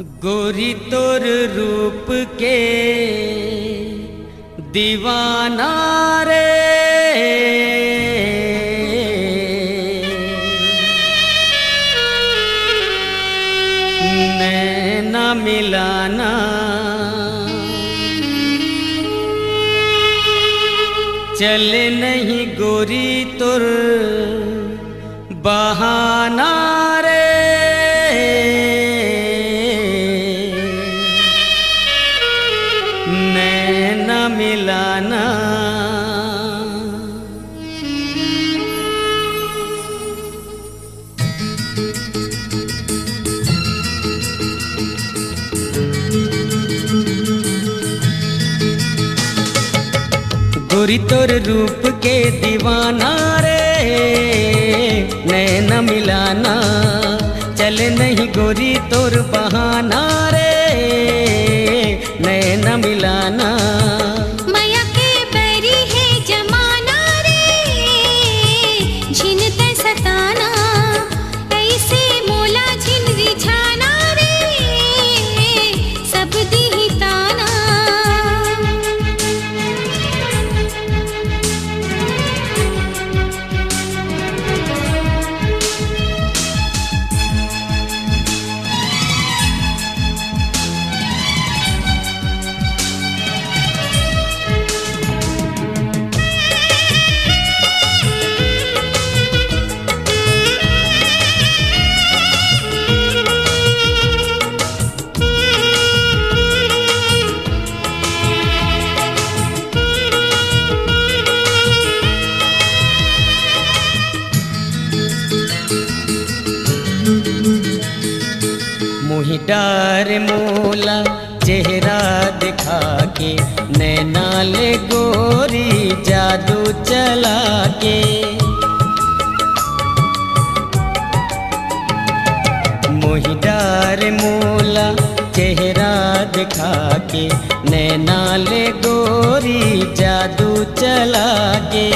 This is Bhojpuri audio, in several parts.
गोरी तोर रूप के दीवाना रे, नैना मिलाना चले नहीं गोरी तोर बहाना रे, नैना मिलाना। गोरी तोर रूप के दीवाना रे, नैना मिलाना चले नहीं गोरी तोर बहाना रे, नैना मिलाना। माया के बैरी है जमाना रे, झिनते सताना ऐसे मोला झिन रिझाना रे, सब दी ताना। मोहि डार मोला चेहरा दिखा के, नैना ले गोरी जादू चला के। मोहि डार मोला चेहरा दिखा के, नैना ले गोरी जादू चला के।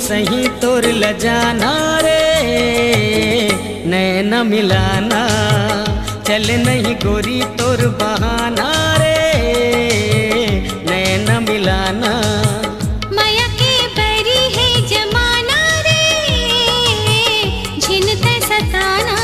सही तोर लजाना रे, नैना मिलाना चल नहीं गोरी तोर बहाना रे, नैना मिलाना। माया के बैरी है जमाना रे, झिनते सताना।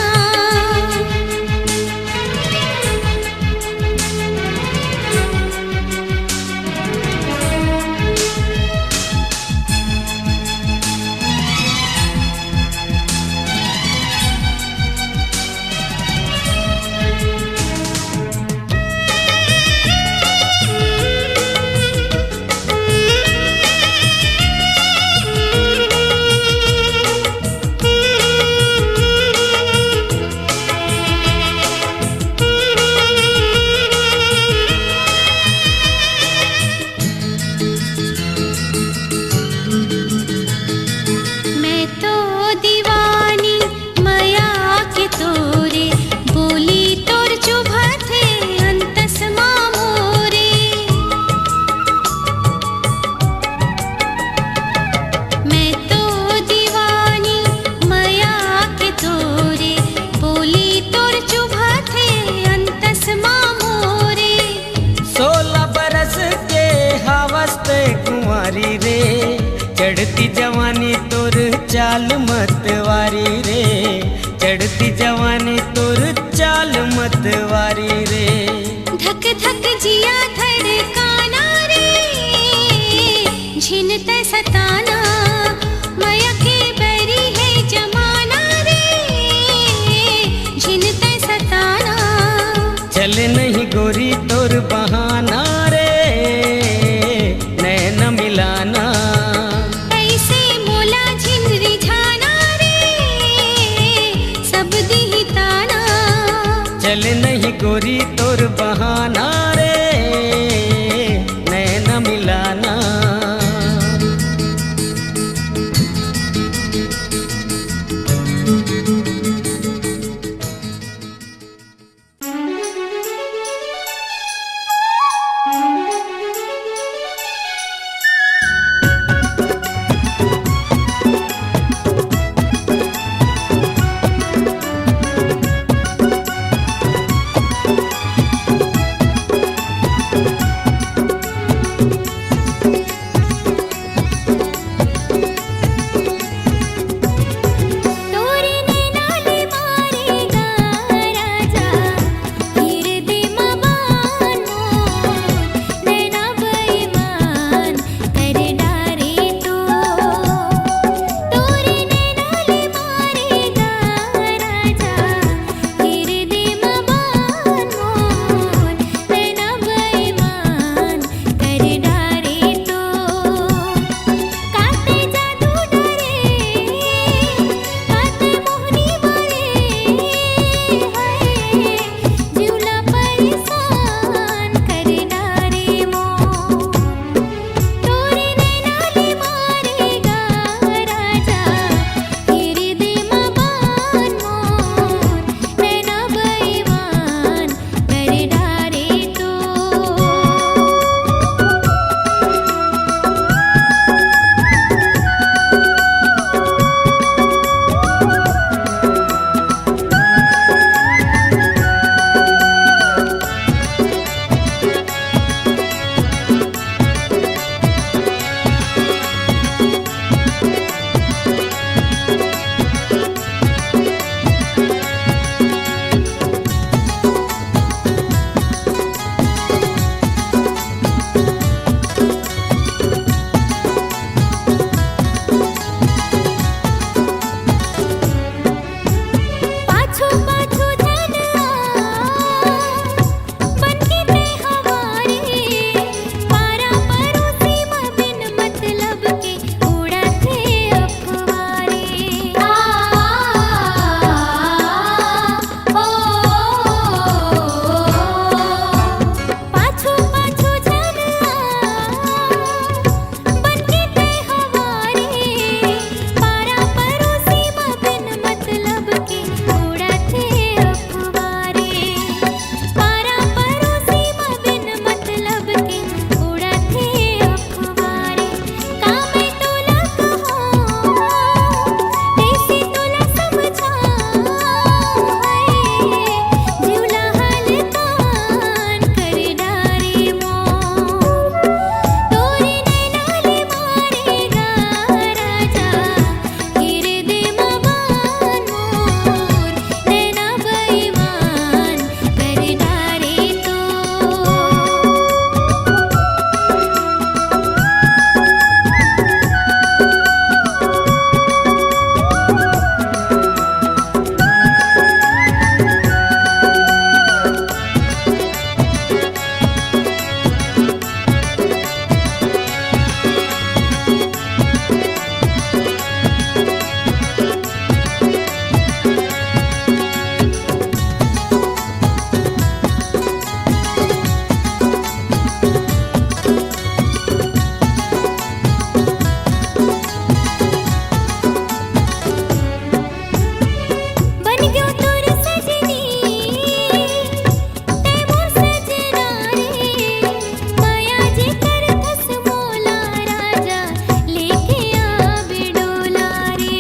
चढ़ती जवानी तोर चाल मतवारी रे, चढ़ती जवानी तोर चाल मतवारी रे। धक धक जिया धड़काना रे, झिनते सताना। माया के बैरी है जमाना रे, झिनते सताना। चले नहीं गोरी तोर बहाना रे, नैना मिलाना। चले नहीं गोरी तोर बहाना रे, नैना मिलाना। पाछू पाछू जन बनके ते हवारे पारा परोसी बिन मतलब के उड़ते अफवारे पाछू पाछू जन बनके ते हवारे पारा परोसी बिन मतलब के उड़ते अफवारे पारा परोसी बिन मतलब के उड़ते अफवारे कामे तोला कहो कैसे तोला समझाऊं है जीवला हलकान कर डारे मोर तोरे नैनाले मारेगा राजा हृदय मबान मोर नैना बेईमान कर डारे तो बन गयो तोर सजनी ते मोर सजना रे माया जे कर थस मोला राजा लेके आवे डोला रे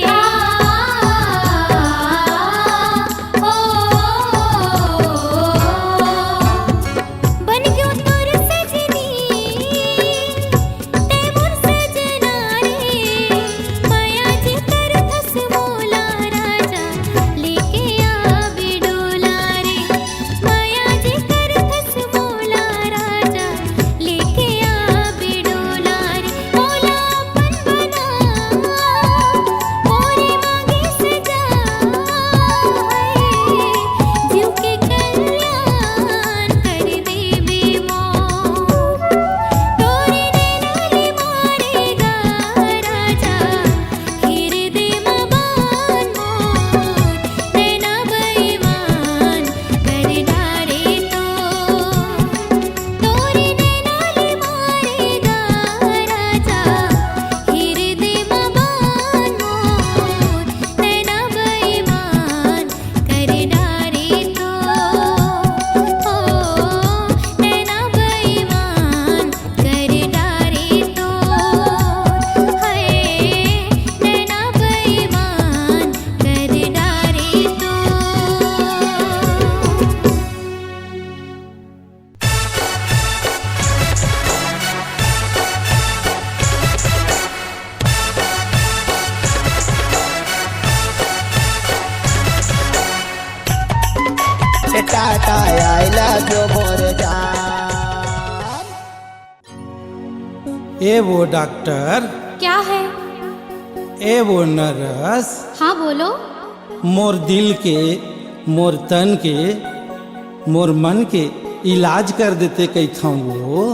बन गयो तोर सजनी ते मोर सजना रे माया जे कर थस मोला राजा लेके आवे डोला रे माया जे कर थस मोला राजा लेके आवे डोला रे मोला अपन बना मोरे मांगे सजा है जीव के कल्याण कर देवे मोर तोरे नैनाले मारेगा राजा हृदय मबान मोर नैना बेईमान कर डारे तो तोरे नैनाले मारेगा राजा हृदय मबान मोर नैना बेईमान कर डारे तो नैना बेईमान कर डारे तो हाय नैना बेईमान कर डारे तो Tata I love you more जान। ए वो डॉक्टर, क्या है? ए वो नर्स, हाँ बोलो। मोर दिल के, मोर तन के, मोर मन के इलाज कर देते कई खाऊं वो।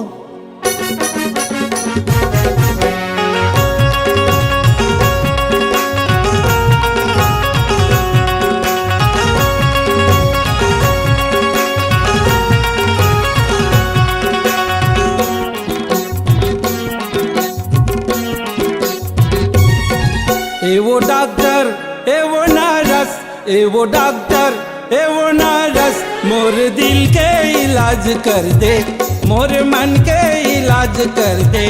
ए वो डॉक्टर, ए वो नर्स, ए वो डॉक्टर, ए वो नर्स, मोर दिल के इलाज कर दे, मोर मन के इलाज कर दे।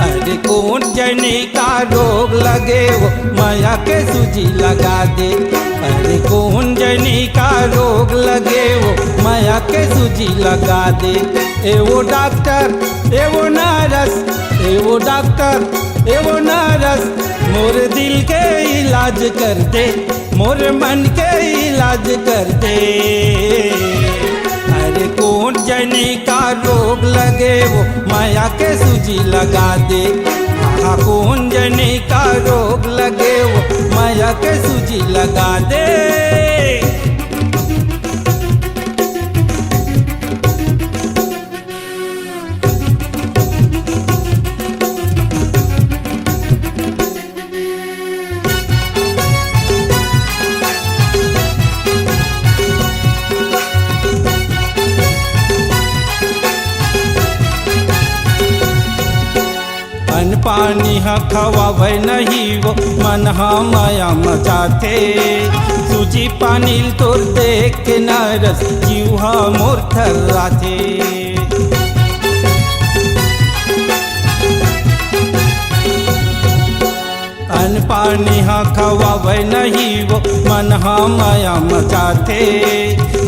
अरे कौन जने का रोग लगे वो माया के सूजी लगा दे। अरे कौन जने का रोग लगे वो माया के सूजी लगा दे। ए वो डॉक्टर, ए वो नर्स, ए वो डॉक्टर, ए वो नर्स, मोर दिल के इलाज कर दे, मोर मन के इलाज कर दे। अरे कौन जने का रोग लगे वो माया के सूजी लगा दे। हाँ कौन जने का रोग लगे वो माया के सूजी लगा दे। पानी हा खवावे नहीं वो मन हा माया मचाते सूजी पानी तोर देख के नरस जीव हा मोर थर्राथे अन पानी हा खवावे नहीं वो मन हा माया मचाते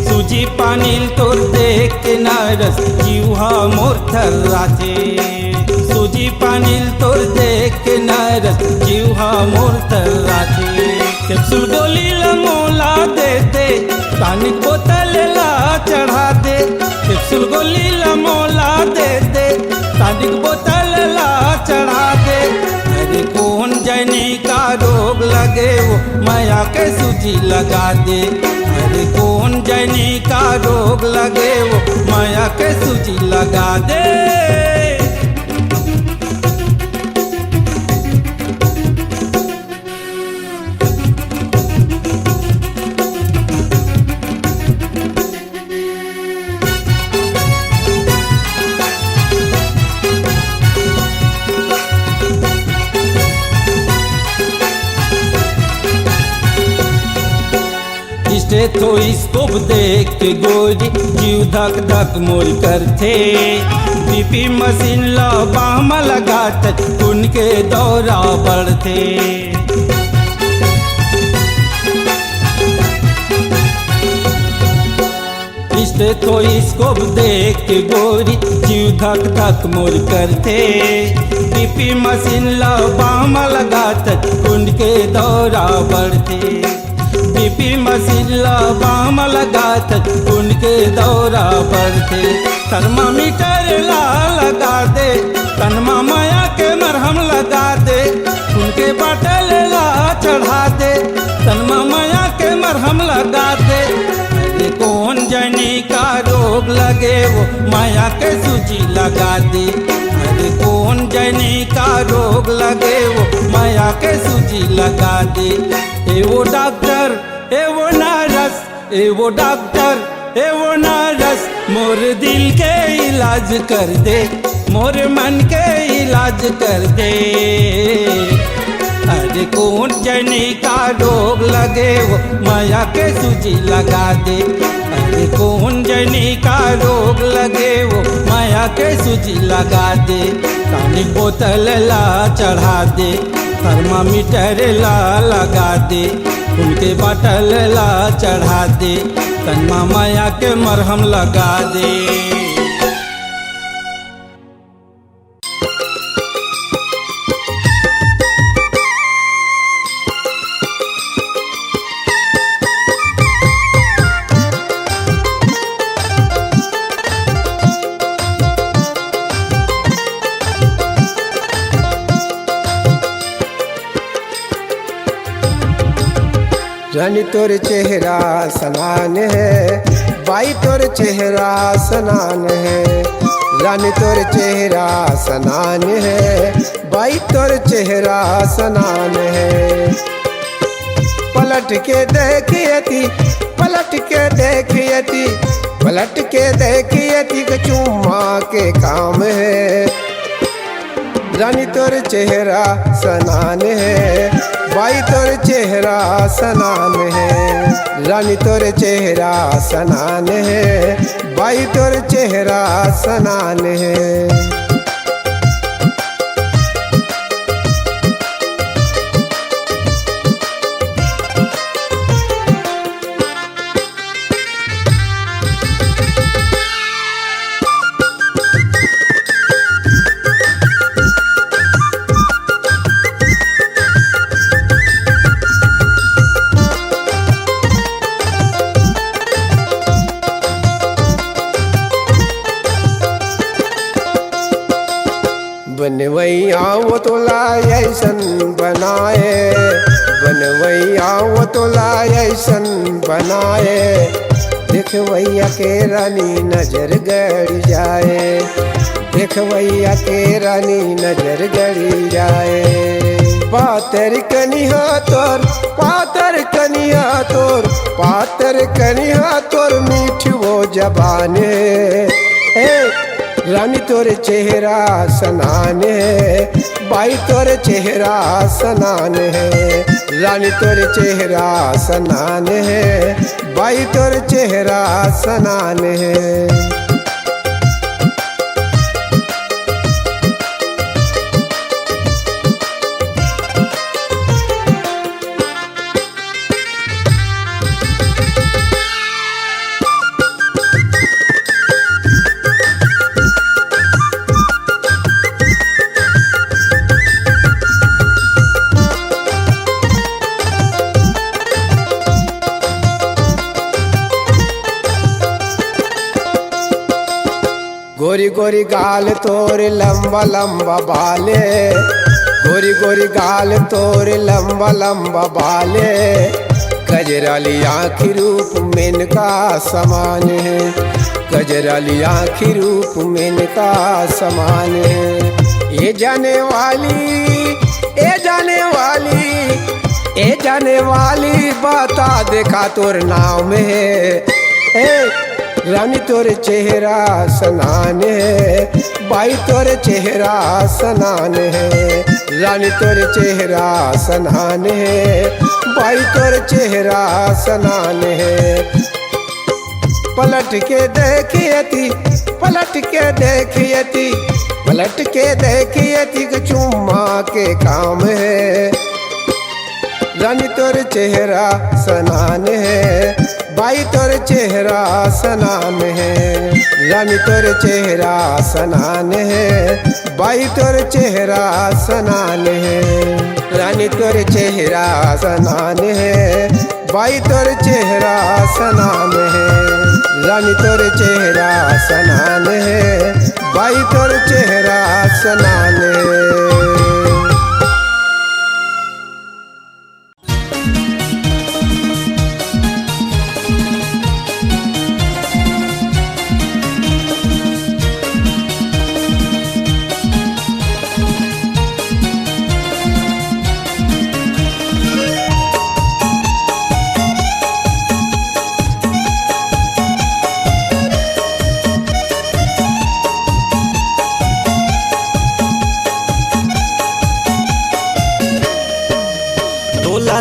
सूजी पानी तोर देख के नरस जीव हा मोर थर्राथे सूजी पानी तोर देख के नरस जीव हा मोर थर्राथे कैप्सूल गोली ला मोला दे दे टॉनिक बोतल ला चढ़ा दे कैप्सूल गोली ला मोला दे दे टॉनिक बोतल ला चढ़ा दे अरे कौन जनी का रोग लगे वो माया के सूजी लगा दे अरे कौन जनी का रोग लगे वो माया के सूजी लगा दे स्टेथोस्कोप देख के गोरी जीव धक धक मोर करथे बीपी मशीन ला बाम लगात उनके दौरा बढ़थे स्टेथोस्कोप देख के गोरी जीव धक धक मोर करथे बीपी मशीन ला बाम लगात उनके दौरा बढ़थे बीपी मशीन ला बाम लगात उनके दौरा बढ़ते थर्मामीटर ला लगा दे तनमा माया के मरहम लगा दे उनके बाटल ला चढ़ा दे तनमा माया के मरहम लगा दे अरे कौन जनी का रोग लगे वो माया के सूजी लगा दे अरे कौन जनी का रोग लगे वो माया के सूजी लगा दे ए वो डॉक्टर ए वो नर्स ए वो डॉक्टर ए वो नर्स मोर दिल के इलाज कर दे मोर मन के इलाज कर दे अरे कौन जनी का रोग लगे वो माया के सूजी लगा दे अरे कौन जनी का रोग लगे वो माया के सूजी लगा दे टॉनिक बोतल ला चढ़ा दे थर्मामीटर ला लगा दे उनके बाटल ला चढ़ा दे तनमा माया के मरहम लगा दे रानी तोर चेहरा सनान है बाई तोर चेहरा सनान है रानी तोर चेहरा सनान है बाई तोर चेहरा सनान है पलट के देखियती पलट के देखियती पलट के देखियती चुम्मा के काम है रानी तोर चेहरा सनान है बाई तोर चेहरा सनान है रानी तोर चेहरा सनान है बाई तोर चेहरा सनान है बनवैया वो तोला ऐसन बनाए बनवैया वो तोला ऐसन बनाए देखवैया के रानी नजर गड़ जाए देखवैया के रानी नजर गड़ जाए पातर कनिया तोर पातर कनिया तोर पातर कनिया तोर मीठ वो जबाने रानी तोर चेहरा सनान है, बाई तोर चेहरा सनान है। रानी तोर चेहरा सनान है, बाई तोर चेहरा सनान है। गोरी गोरी गाल तोर लंबा लंबा बाले, गोरी गोरी गाल तोर लंबा लंबा बाले। गजराली आँखी रूप में का समान है, गजराली आँखी रूप में का समान है। ये जाने वाली, ए जाने वाली, ए जाने वाली बता देखा तोर नाम है। रानी तोर चेहरा सनान है, बाई तोर चेहरा सनान है। रानी तोर चेहरा सनान है, बाई तोर चेहरा सनान है। पलट के देखियती, पलट के देखियती, पलट के देखियती चुम्मा के काम है। रानी तोर चेहरा सनान है, बाई तोर चेहरा सनान है। रानी तोर चेहरा सनान है, बाई तोर चेहरा सनान है। रानी तोर चेहरा सनान है, बाई तोर चेहरा सनान है। रानी तोर चेहरा सनान है, बाई तोर चेहरा सनान है।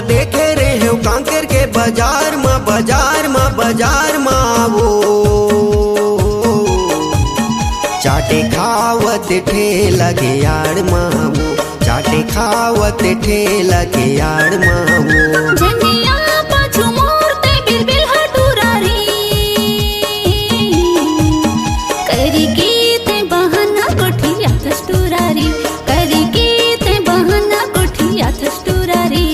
देखे रे हो कांकेर के बाजार में, बाजार में, बाजार में वो चाटे खावत ठेला के यार मामू, चाटे खावत ठेला के यार मामू। झंडिया पाछू मोरते बिलबिल हटुरारी, करी गीते बहाना कोठिया थस्टुरारी, करी गीते बहाना कोठिया थस्टुरारी।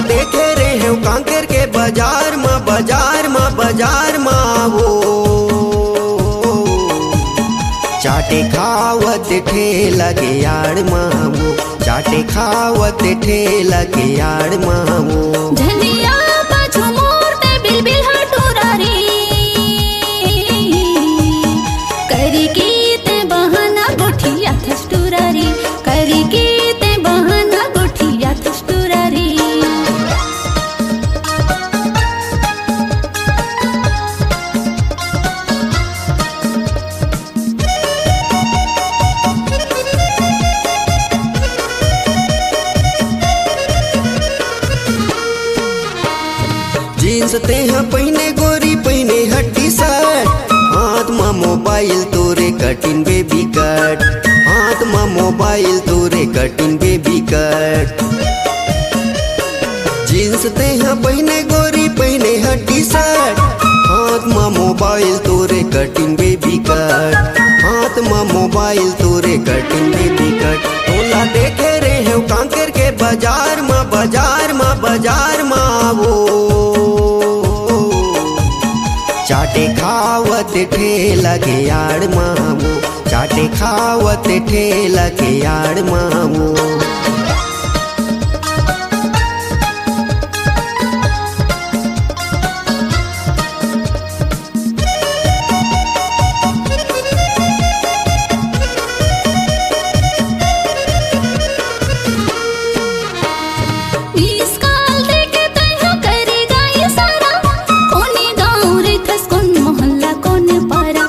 देखे रे हो कांकेर के बाजार में, बाजार में, बाजार में वो चाटे खावत ठेला के यार मामू, चाटे खावत ठेला के यार मामू। झंडिया पाछू मोरते बिलबिल हटुरारी, करी गीते बहाना कोठिया थस्टुरारी, करी गीते बहाना कोठिया थस्टुरारी। जींस ते हैं पहने गोरी पहने हट्टी शर्ट, हाथ में मोबाइल तोरे कटिंग बेबी कट, हाथ में मोबाइल तोरे कटिंग बेबी कट। जींस ते हैं पहने गोरी पहने हट्टी शर्ट, हाथ में मोबाइल तोरे कटिंग बेबी कट, हाथ में मोबाइल तोरे कटिंग बेबी कट। तोला देखे रे हो कांकेर के बाजार में, बाजार में, बाजार में वो चाटे खावत ठेला के यार मामू, चाटे खावत ठेला के यार मामू। कोने गाँव रे थस कोन मोहल्ला कोने पारा,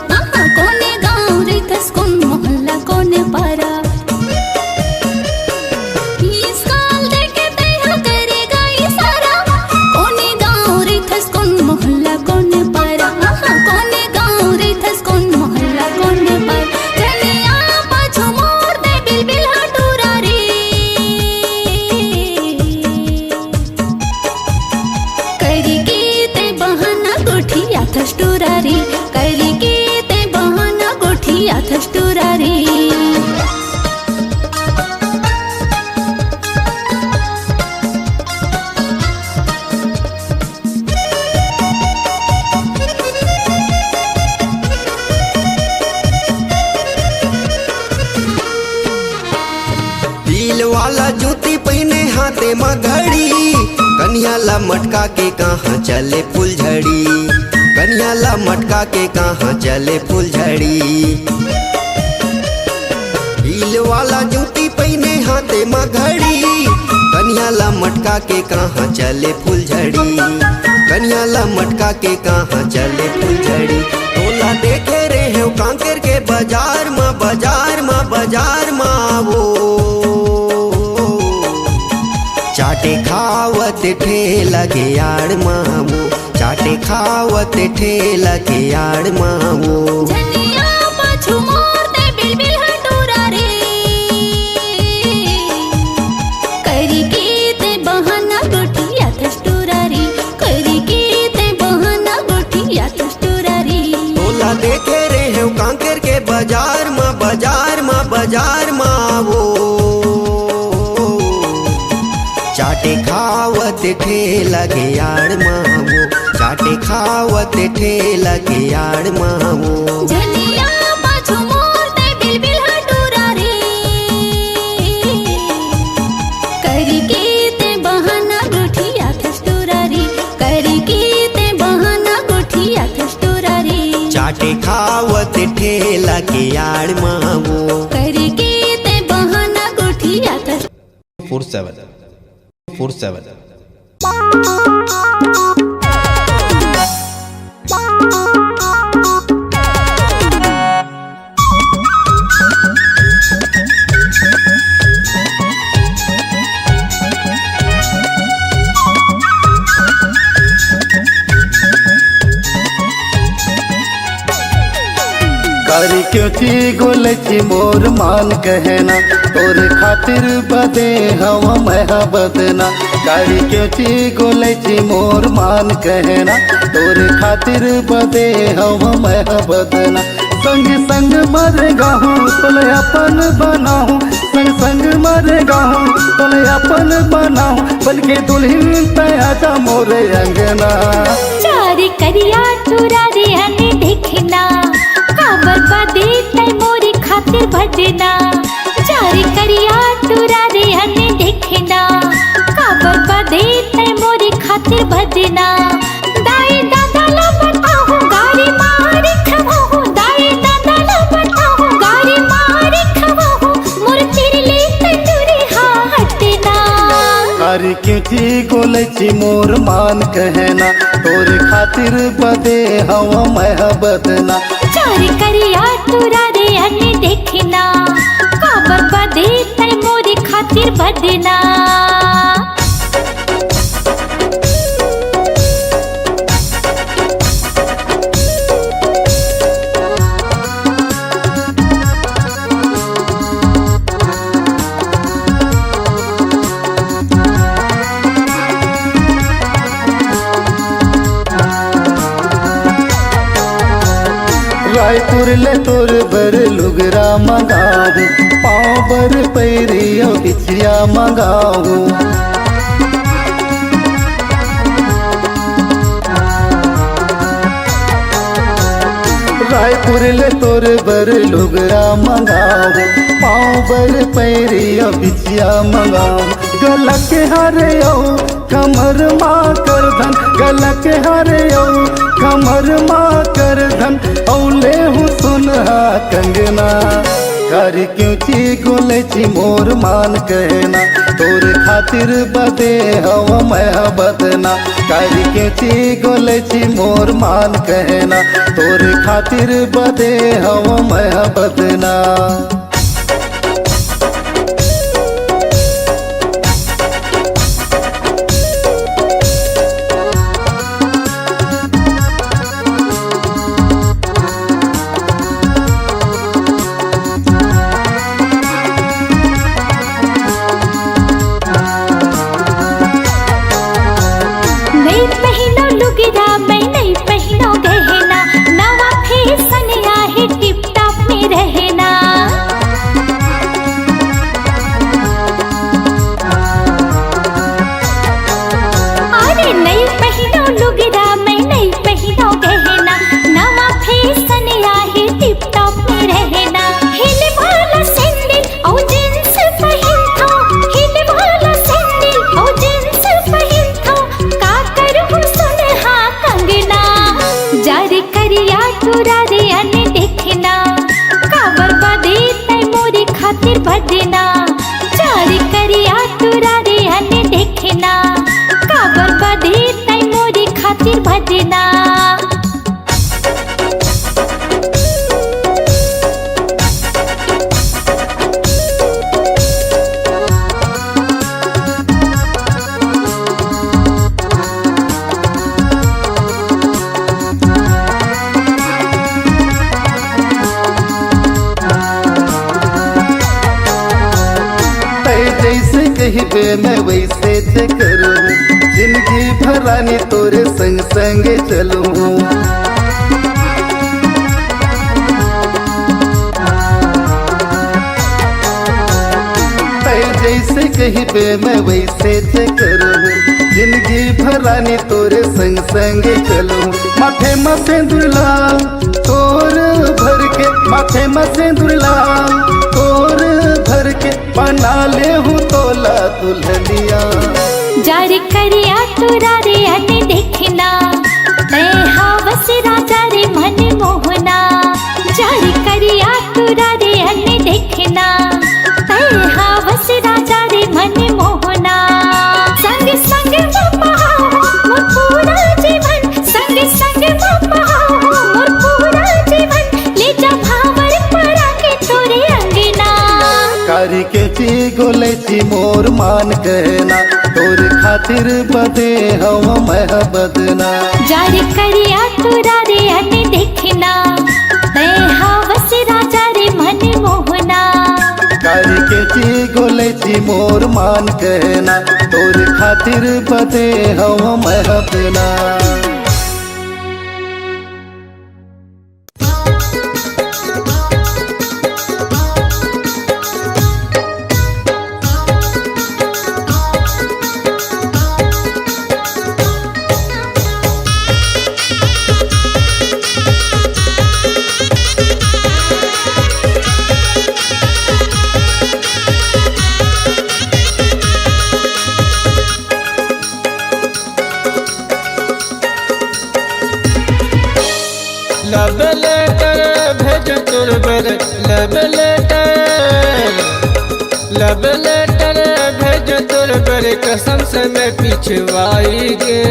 कोने गाँव रे थस कोन थस टुरारी करी के ते बहाना गोठिया थस टुरारी हील वाला जूती पहने हाथे में घड़ी कन्या ला मटका के कहाँ चले फुलझड़ी कन्या ला मटका के कहाँ चले फुलझड़ी हील वाला जूती पहने हाथे में घड़ी कन्या ला मटका के कहाँ चले फुलझड़ी कन्या ला मटका के कहाँ चले फुलझड़ी तोला देखे रे हो कांकेर के बाजार में वो चाटे खावत ठेला के आड़ मामू चाटे खावत ठेला के आड़ मामू झनिया पाछू मोर ते बिलबिल हटूरा रे करी के ते बहाना गोठिया थस टुरारी करी के ते बहाना गोठिया थस टुरारी तोला देखे रे हो कांकेर के बाजार में वो चाटे खावत ठेला के आड़ मामू चाटे खावत ठेला के आड़ मामू झनिया पाछू मोर ते बिलबिल हटूरा रे करी के ते बहाना गोठिया थस टुरारी करी के ते बहाना गोठिया थस टुरारी चाटे खावत ठेला के आड़ मामू करी के ते बहाना गोठिया थस 47 कारी क्यों ची गोलची मोर मान कहना तोर खातिर बदे हवा महा बदना कारी क्यों ची गोलची मोर मान कहना तोर खातिर बदे हवा महा बदना संग संग मरेगा हूँ तोले अपन बनाऊँ संग संग मरेगा हूँ तोले अपन बनाऊँ बल्कि दुल्हन तया मोरे अंगना चारी करिया चुरा रे हने देखना काबर बदे तय मोरी खातिर भजना चारी करिया चुरा रे हने देखना काबर बदे तय मोरी खातिर भजना दाई दादा ला बताऊं गाड़ी मारी खवाऊं दाई दादा ला बताऊं गाड़ी मारी खवाऊं मोर तेरे ले तंदूरी हटना कारी क्यों ची गोलची मोर मान कहना तोर खातिर बदे हवा महा बदना चारी करिया तुरा रे हने देखना काबर बदे तय मोरी खातिर भजना रायपुर ले तोर बर लुगरा मंगाऊ पाँव बर पैरियो बिछिया मंगाऊ रायपुर ले तोर बर लुगरा मंगाऊ पाँव बर पैरियो बिछिया मंगाऊ गलक हरे कमर माँ कर धन गलक हरे कमर माँ कर धन औले हूँ सुनहा कंगना कारी क्यों ची गोलची मोर मान कहना तोर खातिर बदे हवा महा बदना कारी क्यों ची गोलची मोर मान कहना तोर खातिर बदे हवा महा बदना नहीं पहनो लुगरा मैं नहीं पहनो गहना खातिर बदना जारी करिया तुरा रे हने देखना काबर बदे तै मोरी खातिर बदना जैसे कहिबे मैं वैसे ते करूँ जिंदगी भरानी तोरे संग संग चलूँ जैसे कहिबे मैं वैसे ते करूँ जिंदगी भरानी तोरे संग संग चलूँ माथे में सिंदूर लाल तोर भर के माथे में सिंदूर लाल तोर भर के बना ले हूँ तोला दुल्हनिया जारी करिया तुरा रे हने देखना तै हावस राजा रे मन मोहना जारी करिया तुरा रे हने देखना तै हावस राजा रे मन मोहना संग संग बहाओ मोर पूरा जीवन संग संग बहाओ मोर पूरा जीवन ले जा भावर परा के तोरे अंगना कारी के ची गोले ची मोर मान कहना तोर खातिर बदे हम मह बदना जारी करिया तुरा रे हने देखना तै हावस राजा रे मन मोहना कारी के ची गोले ची मोर मान कहना तोर खातिर बदे हम मह बदना लब लेटर भेज तोर बर लब लेटर भेज तोर बर कसम से मैं पिछवाई गे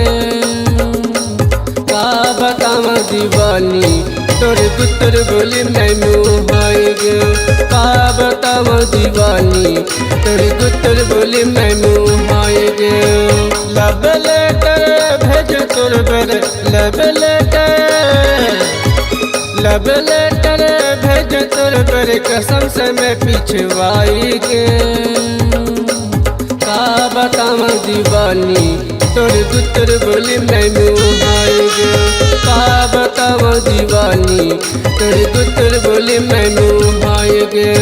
का बतावा दीवानी तोर पुत्र बोली मैं मुहाई गे का बतावा दीवानी तोर पुत्र बोली मैं मुहाई गे लब लेटर भेज तोर बर लब लेटर भेज तोर पर कसम से मैं पिछवाई गे का बतावा दीवानी तोर पुत्र बोली मैं मुहाई गे का बतावा दीवानी तोर पुत्र बोली मैं मुहाई गे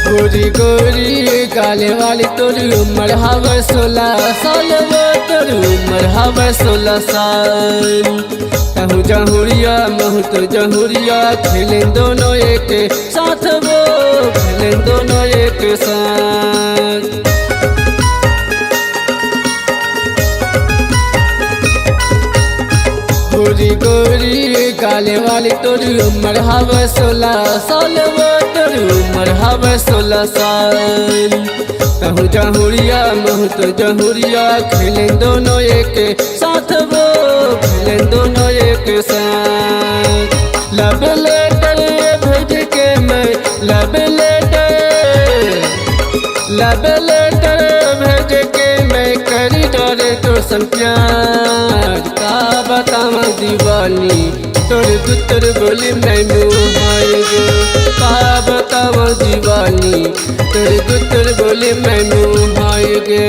गोरी गोरी काले वाली तोरी उम्र हवा 16 साल वो तोरी उम्र हवा 16 साल तहु जहुरिया महु तो जहुरिया खेलें दोनों एक साथ वो खेलें दोनों एक साथ गोरी गोरी काले वाली तोरी उम्र हवा 16 साल वो तोरी उम्र हवा 16 साल कहूँ जहुरिया महू तो जहुरिया खेलें दोनों एक साथ वो खेलें दोनों एक साथ लब लेटर भेज के मैं लब लेटर भेज के मैं करी डरे तो सन प्यार का बतावा दीवानी तोर पुत्र बोली मैं मुहाई गे का बतावा दीवानी तोर पुत्र बोली मैं मुहाई गे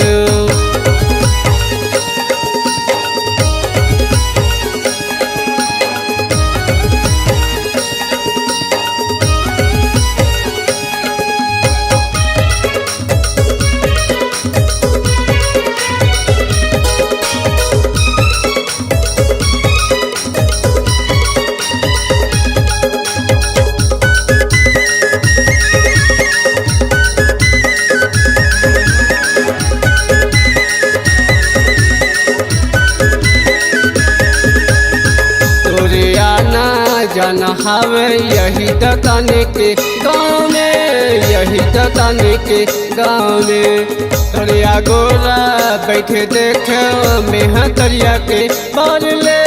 जाना हवे यही दताने के गाँव में, यही दताने के गाँव में। तरिया गोरा बैठे देखे मेहा तरिया के पार ले,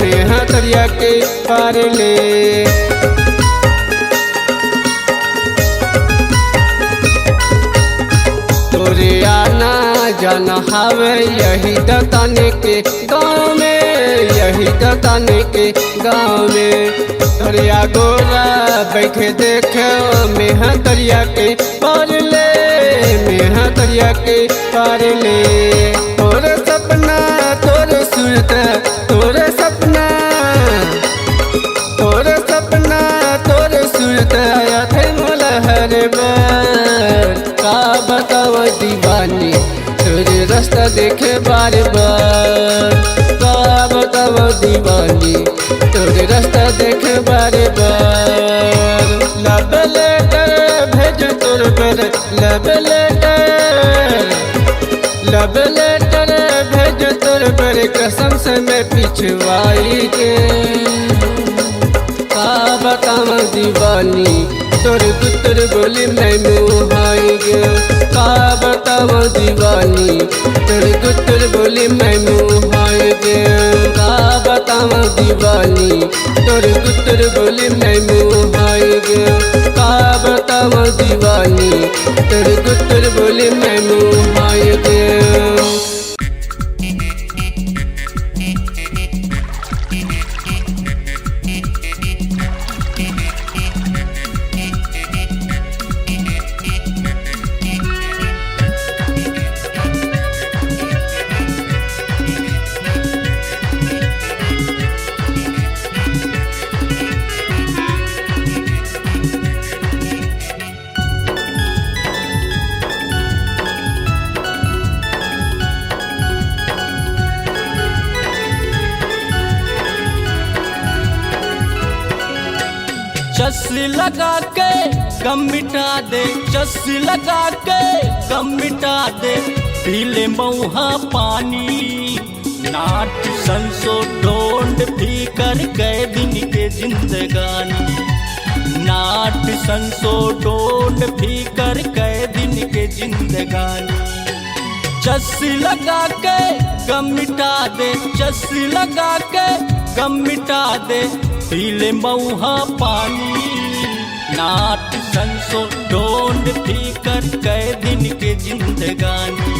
मेहा तरिया के पार ले। तोरे आना जाना हवे यही दताने के गाँव में, यही दताने के गाँव में। तरिया गोरा बैठे देखे मेहा तरिया के पार ले, मेहा तरिया के पार ले। तोरे सपना तोरे सूरत, तोरे सपना, तोरे सपना तोरे सूरत आया थे मोला हर बार। का बताओ दीवानी तोरे रास्ता देखे बार बार। का बताओ दीवानी तोरे रास्ता देखे बार बार। लव लेटर भेज तोर पर, लव लेटर, लव लेटर भेज तोर पर कसम से मैं पिछवाई के। का बताओ दीवानी तोर गुतर बोली मैं मुहाई गया। का बताओ दीवानी तोर गुतर बोली मैं मुहाई गया। का बताओ दीवानी तोर गुतर बोली मैं मुहाई गया। का बताओ दीवानी तोर गुतर बोली मैं मुहाई गया। चस्सी लगा के गम मिटा दे, चस्सी लगा के गम मिटा दे। पीले मऊहा पानी नाट संसो ढोंड भी कर गए दिन के जिंदगानी। नाट संसो ढोंड भी कर गए दिन के जिंदगानी। चस्सी लगा के गम मिटा दे, चस्सी लगा के गम मिटा दे। पीले मऊहा पानी नाट संसो ढोंड भी कर गए दिन के जिंदगानी।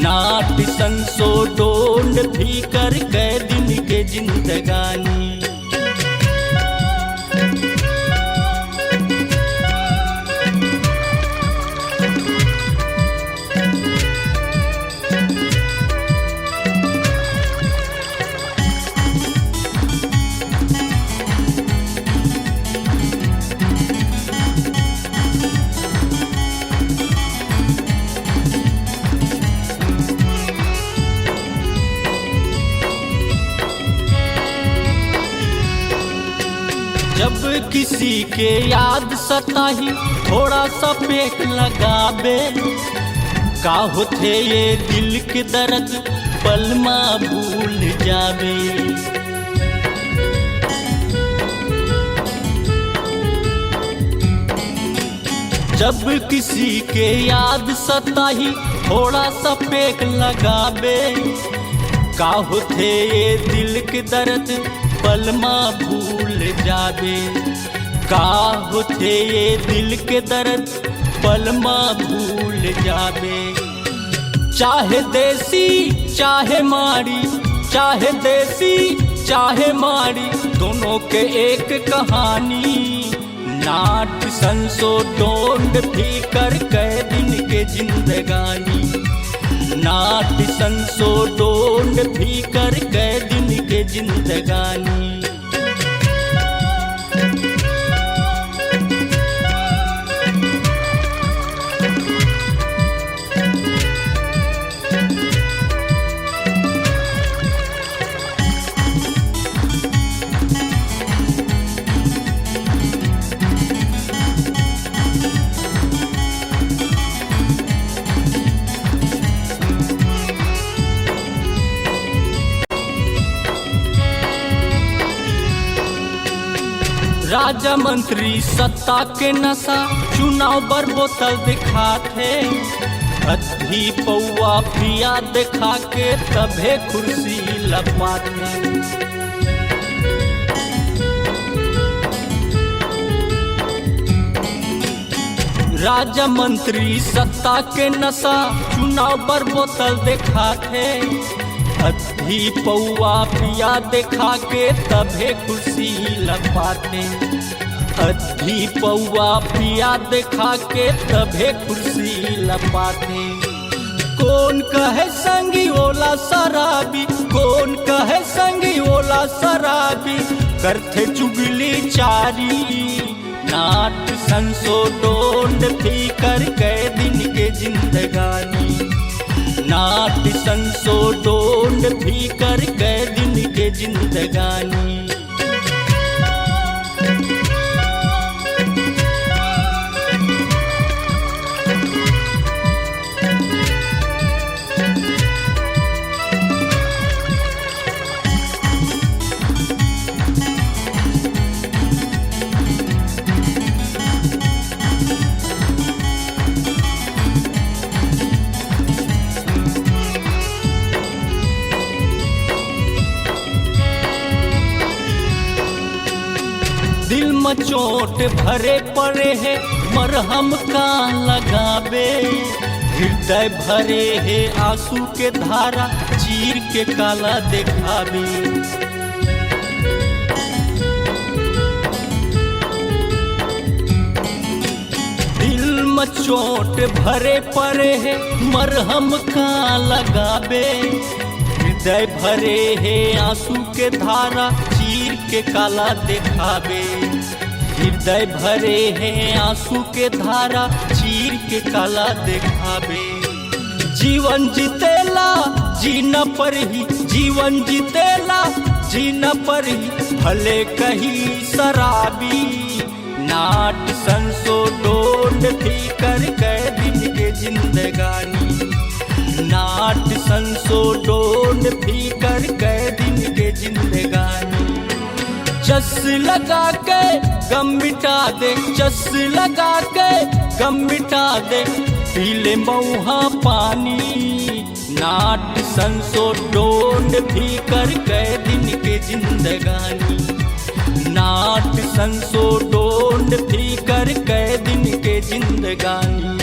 नाट संसो ढोंड भी कर गए दिन के जिंदगानी। जब किसी के याद सताही थोड़ा सा पेट लगाबे। का होते ये दिल के दर्द पलमा भूल जाबे। जब किसी के याद सताही थोड़ा सा पेट लगाबे। का होते ये दिल के दर्द पलमा भूल जाबे। का होते ये दिल के दर्द पलमा भूल जाबे। चाहे देसी चाहे माड़ी, चाहे देसी चाहे माड़ी, दोनों के एक कहानी। नाट संसो ढोंड भी कर गए दिन के जिंदगानी। नाट संसो ढोंड भी कर गए दिन के जिंदगानी। राजा मंत्री सत्ता के नशा चुनाव बर बोतल दिखाते, अधी पौआ पिया दिखा के तभे कुर्सी लपाते। राजा मंत्री सत्ता के नशा चुनाव पर बोतल दिखाते, अधी पौआ पिया दिखा के तभे कुर्सी लगवाते। अधी पौआ पिया दिखा के तभे कुर्सी लगवाते। कौन कहे संगी ओला शराबी, कौन कहे संगी ओला शराबी, करते चुगली चारी। नाट संसोडोंड थी कर गए दिन के जिंदगानी, नाट संसोडोंड थी कर गए दिन के जिंदगानी। दिल में चोट भरे पड़े है मरहम का लगावे, हृदय भरे है आंसू के धारा चीर के काला दिखावे। दिल में चोट भरे पड़े है मरहम का लगावे, हृदय भरे है आंसू के धारा चीर के काला दिखावे। हृदय भरे हैं आंसू के धारा चीर के काला दिखावे। जीवन जीतेला जीना पर ही, जीवन जीतेला जीना पर ही, भले कहीं शराबी। नाट संसोडोंड थी कर गए दिन के जिंदगानी, नाट संसोडोंड थी कर गए दिन के जिंदगानी। चस लगा के गम मिटा दे, चस लगा के गम मिटा दे, पीले मऊहा पानी। नाट संसोडोंड थी कर गए दिन के जिंदगानी, नाट संसोडोंड थी कर गए दिन के जिंदगानी।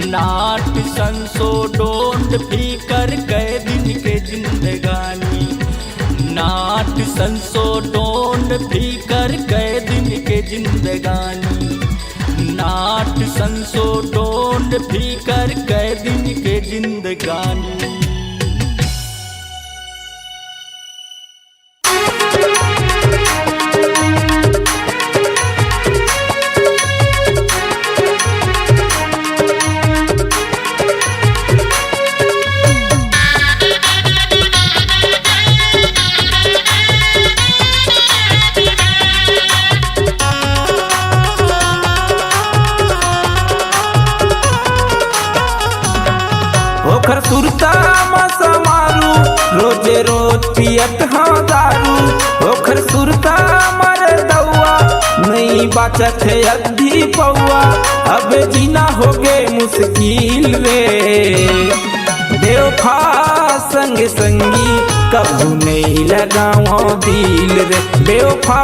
नाट संसोडोंड थी कर गए दिन के जिंदगानी, नाट संसोडोंड थी कर गए दिन के जिंदगानी। नाट संसोडोंड थी कर गए दिन के जिंदगानी। ओखर सुरता मसा मारू, रोजे रोज पियत हाँ दारू। ओखर सुरता मर दौआ, नहीं बाचत है अद्धी पौआ। अब जीना हो गए मुश्किल रे, बेवफा संग संगी कभू नहीं लगाओ दिल रे। बेवफा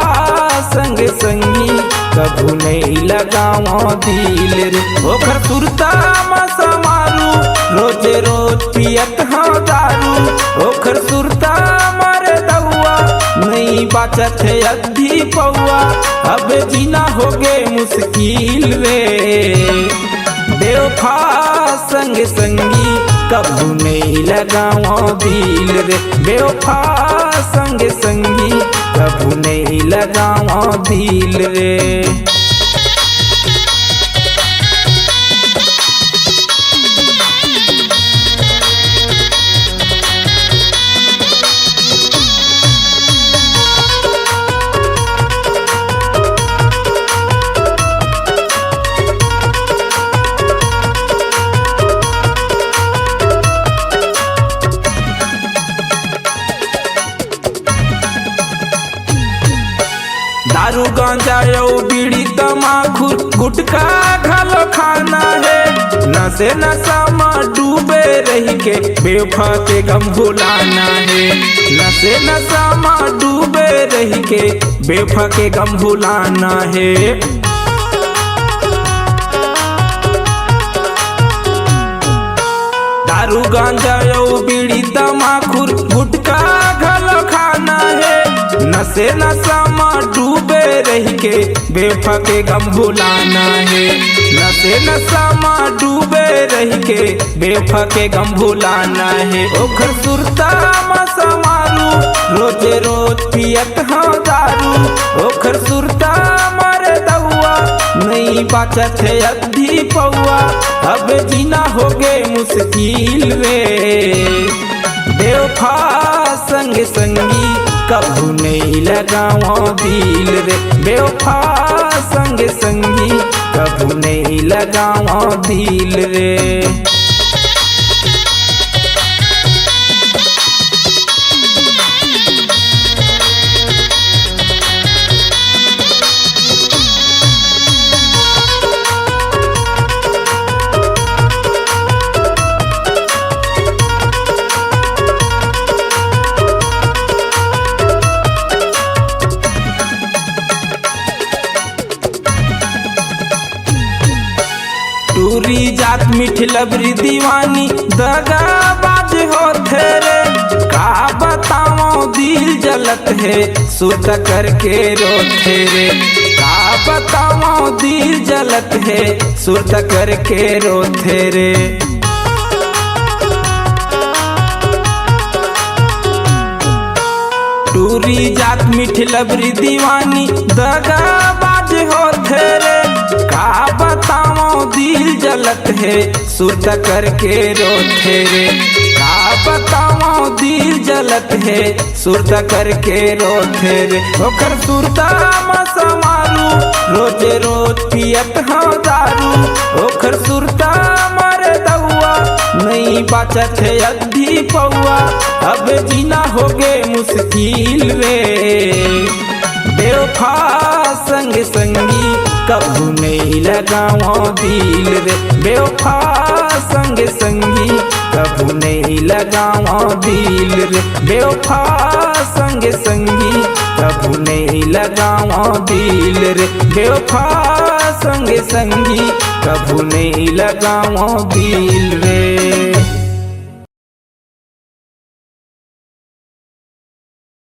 संग संगी कभू नहीं लगाओ दिल रे। ओखर सुरता मसा मारू, रोजे रोज पियत हाँ दारू। ओखर सुरता मर दौआ, नहीं बाचत है अद्धी पौआ। अब जीना हो गए मुश्किल रे, बेवफा संग संगी कभू नहीं लगाओ दिल रे। बेवफा संग संगी कभू नहीं लगाओ दिल रे। दारू गांजा गुटका घलो खाना है नशे नशा में डूबे रही के बेवफा के गम भुलाना है नशे नशा में डूबे रही के बेवफा के गम भुलाना है दारू गांजा यो बीड़ी तमाकुर गुटका घलो खाना है नशे नशा में डूबे रही के बेवफा के गम भुलाना है नशे नशा में डूबे रही के बेवफा के गम भुलाना है ओखर सुरता में समारू रोजे रोज पियत हाँ दारू ओखर सुरता मारे दउआ नहीं बाचत है अद्धी पौआ अब जीना हो गए मुश्किल रे बेवफा संग संगी कभू नहीं लगाओ दिल रे बेवफा संग संगी कभू नहीं लगाओ दिल रे टूरी जात मीठी लबरी दीवानी दगा बाज हो थे का बताओ दिल जलत है सुत करके रोते रे का बताओ दिल जलत है सुत करके रोते रे टूरी जात मीठी लबरी दीवानी दगा बाज हो थे का बताओ दिल जलत है सुरत करके रोते रे का बताओ दिल जलत है सुरत करके रोते रे ओकर सुरता में समारू रोजे रोज पियत हाँ दारू ओकर सुरता मारे दउआ नहीं बाचत है अद्धी पौआ अब जीना हो गए मुश्किल रे बेवफा संग संगी कभू नहीं लगाओ दिल रे बेवफा संग संगी कभू नहीं लगाओ दिल रे बेवफा संग संगी कभू नहीं लगाओ दिल रे बेवफा संग संगी कभू नहीं लगाओ दिल रे